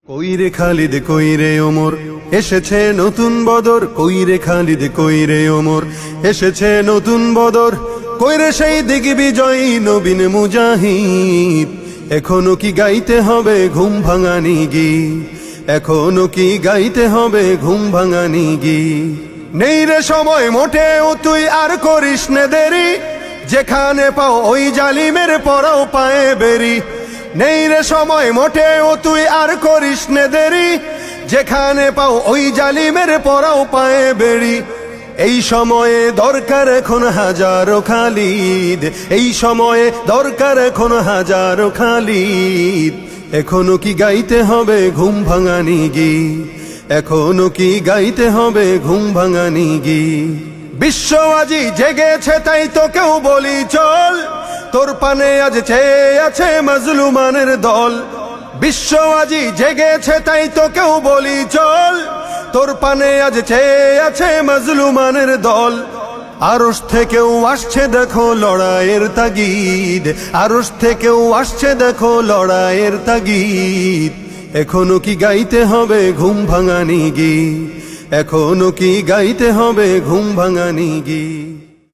কইরে খালিদ কইরে ওমর এসেছে নতুন বদর, কইরে খালিদ কইরে ওমর এসেছে নতুন বদর, কইরে সেই দিগ্বিজয়ী নবীন মুজাহিদ। এখনো কি গাইতে হবে ঘুম ভাঙানি গীত, এখনো কি গাইতে হবে ঘুম ভাঙানি গীত। নেই রে সময় মোটেও তুই আর করিস নে দেরি, যেখানে পাও ওই জালিমের পরাও পায়ে বেরি। নেই রে সময় মোটেও তুই আর করিস নে দেরি, যেখানে পাও ওই জালিমের পরাও পায়ে বেরি। এই সময়ে দরকার এখন হাজারো খালিদ, এই সময়ে দরকার এখন হাজারো খালিদ। এখনো কি গাইতে হবে ঘুম ভাঙানি গীত, এখনো কি গাইতে হবে ঘুম ভাঙানি গীত। বিশ্ব আজি জেগেছে তাই তোকেও বলি চল, তোর পানে আজ চেয়ে আছে মাজলুমানের দল। বিশ্ব আজি জেগেছে তাই তোকেও বলি চল, তোর পানে আজ চেয়ে আছে মাজলুমানের দল। আরশ থেকেও আসছে দেখো লড়াইয়ের তাগিদ, আরশ থেকেও আসছে দেখো লড়াইয়ের তাগিদ। এখনো কি গাইতে হবে ঘুম ভাঙানি গীত, এখনো কি গাইতে হবে ঘুম ভাঙানি গীত।